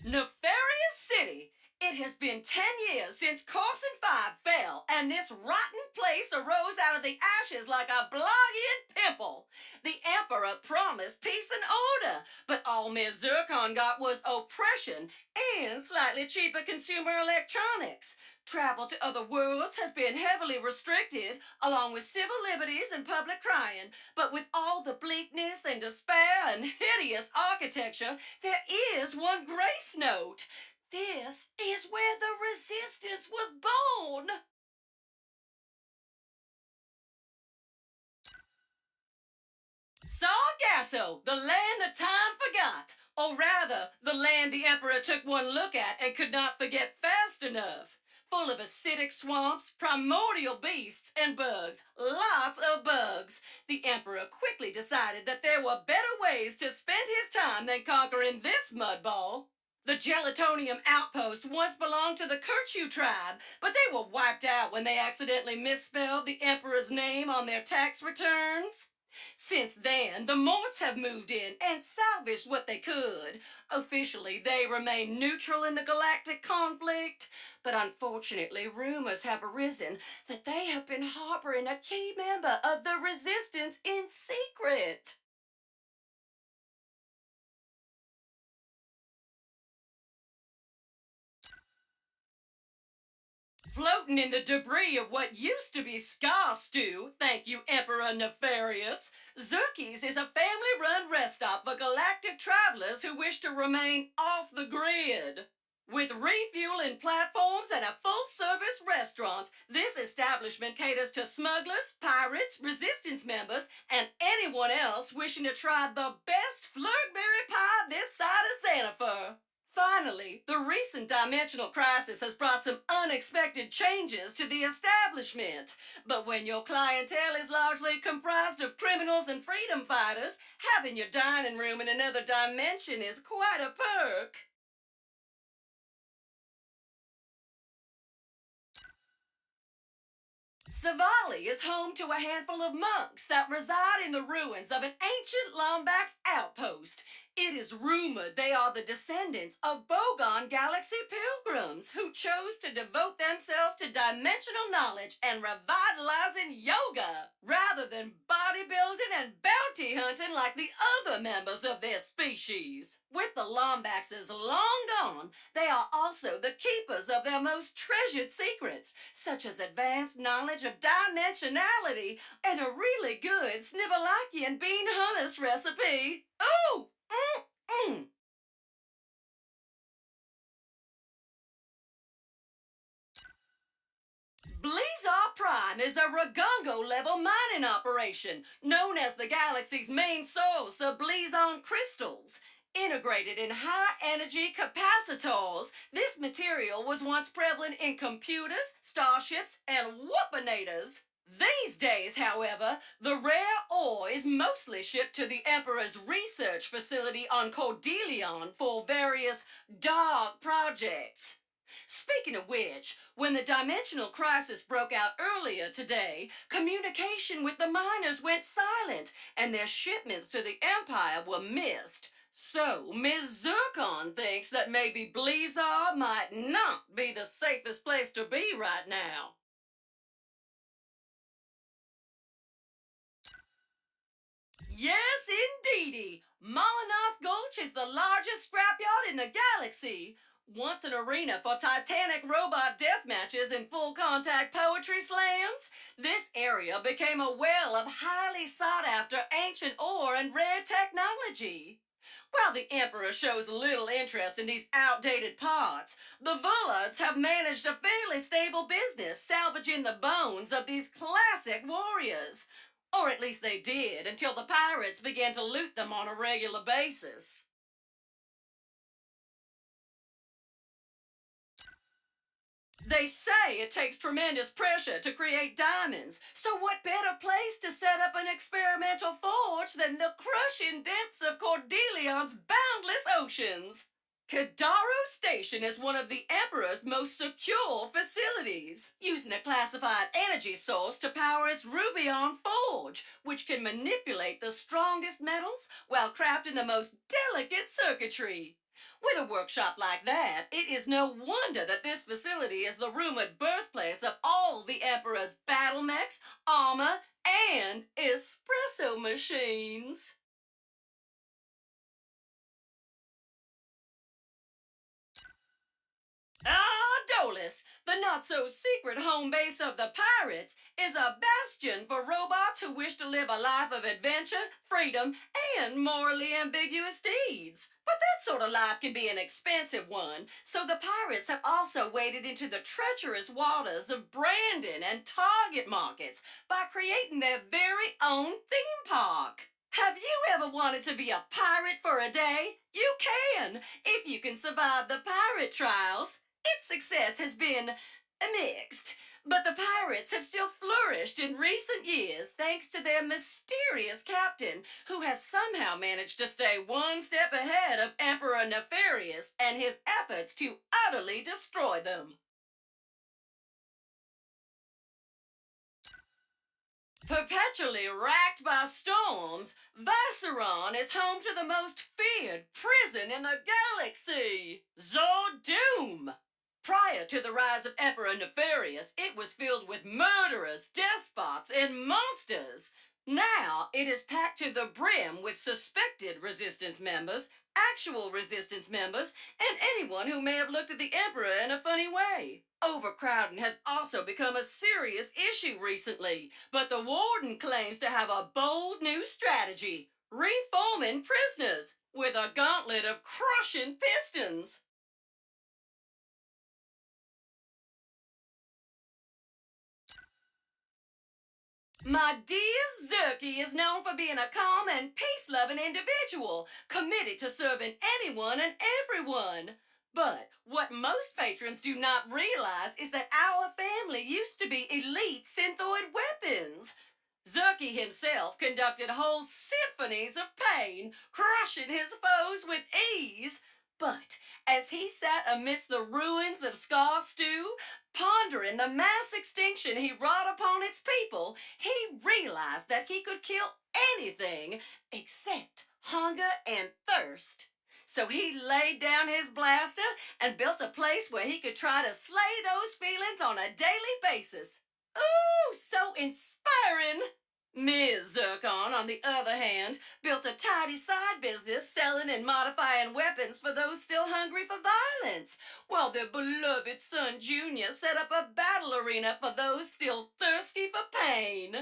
Nefarious City! It has been 10 years since Carson 5 fell, and this rotten place arose out of the ashes like a blood-eaten pimple. The Emperor promised peace and order, but all Ms. Zircon got was oppression and slightly cheaper consumer electronics. Travel to other worlds has been heavily restricted, along with civil liberties and public crying. But with all the bleakness and despair and hideous architecture, there is one grace note. This is where the resistance was born. Sargasso, the land the time forgot. Or rather, the land the Emperor took one look at and could not forget fast enough. Full of acidic swamps, primordial beasts, and bugs. Lots of bugs. The Emperor quickly decided that there were better ways to spend his time than conquering this mudball. The Gelatonium outpost once belonged to the Kirchu tribe, but they were wiped out when they accidentally misspelled the Emperor's name on their tax returns. Since then, the Morts have moved in and salvaged what they could. Officially, they remain neutral in the galactic conflict, but unfortunately, rumors have arisen that they have been harboring a key member of the Resistance in secret. Floating in the debris of what used to be Scar Stew, thank you, Emperor Nefarious, Zerkie's is a family-run rest stop for galactic travelers who wish to remain off the grid. With refueling platforms and a full-service restaurant, this establishment caters to smugglers, pirates, resistance members, and anyone else wishing to try the best flurgberry pie this side of Santa Fe. Finally, the recent dimensional crisis has brought some unexpected changes to the establishment. But when your clientele is largely comprised of criminals and freedom fighters, having your dining room in another dimension is quite a perk. Savali is home to a handful of monks that reside in the ruins of an ancient Lombax outpost. It is rumored they are the descendants of Bogon Galaxy pilgrims who chose to devote themselves to dimensional knowledge and revitalizing yoga rather than bodybuilding and bounty hunting like the other members of their species. With the Lombaxes long gone, they are also the keepers of their most treasured secrets, such as advanced knowledge of dimensionality and a really good Snivelakian bean hummus recipe. Ooh! Mm-mm! Blizar Prime is a Ragongo-level mining operation known as the galaxy's main source of Blizon crystals. Integrated in high-energy capacitors, this material was once prevalent in computers, starships, and whoopinators. These days, however, the rare ore is mostly shipped to the Emperor's research facility on Cordelion for various dark projects. Speaking of which, when the dimensional crisis broke out earlier today, communication with the miners went silent and their shipments to the Empire were missed. So, Ms. Zircon thinks that maybe Blizar might not be the safest place to be right now. Yes, indeedy! Molinoth Gulch is the largest scrapyard in the galaxy. Once an arena for titanic robot death matches and full contact poetry slams, this area became a well of highly sought after ancient ore and rare technology. While the Emperor shows little interest in these outdated parts, the Vullards have managed a fairly stable business salvaging the bones of these classic warriors. Or at least they did, until the pirates began to loot them on a regular basis. They say it takes tremendous pressure to create diamonds, so what better place to set up an experimental forge than the crushing depths of Cordelion's boundless oceans? Kadaro Station is one of the Emperor's most secure facilities, using a classified energy source to power its Rubion forge, which can manipulate the strongest metals while crafting the most delicate circuitry. With a workshop like that, it is no wonder that this facility is the rumored birthplace of all the Emperor's battle mechs, armor, and espresso machines. Ah, Dolus, the not-so-secret home base of the pirates, is a bastion for robots who wish to live a life of adventure, freedom, and morally ambiguous deeds. But that sort of life can be an expensive one, so the pirates have also waded into the treacherous waters of Brandon and Target markets by creating their very own theme park. Have you ever wanted to be a pirate for a day? You can, if you can survive the pirate trials. Its success has been mixed, but the pirates have still flourished in recent years thanks to their mysterious captain, who has somehow managed to stay one step ahead of Emperor Nefarious and his efforts to utterly destroy them. Perpetually racked by storms, Vacheron is home to the most feared prison in the galaxy, Zordoom. Prior to the rise of Emperor Nefarious, it was filled with murderers, despots, and monsters. Now it is packed to the brim with suspected resistance members, actual resistance members, and anyone who may have looked at the Emperor in a funny way. Overcrowding has also become a serious issue recently, but the warden claims to have a bold new strategy: reforming prisoners with a gauntlet of crushing pistons. My dear Zerky is known for being a calm and peace-loving individual, committed to serving anyone and everyone. But what most patrons do not realize is that our family used to be elite synthoid weapons. Zerky himself conducted whole symphonies of pain, crushing his foes with ease. But as he sat amidst the ruins of Scar Stew, pondering the mass extinction he wrought upon its people, he realized that he could kill anything except hunger and thirst. So he laid down his blaster and built a place where he could try to slay those feelings on a daily basis. Ooh, so inspiring! Ms. Zircon, on the other hand, built a tidy side business selling and modifying weapons for those still hungry for violence, while their beloved son Junior set up a battle arena for those still thirsty for pain.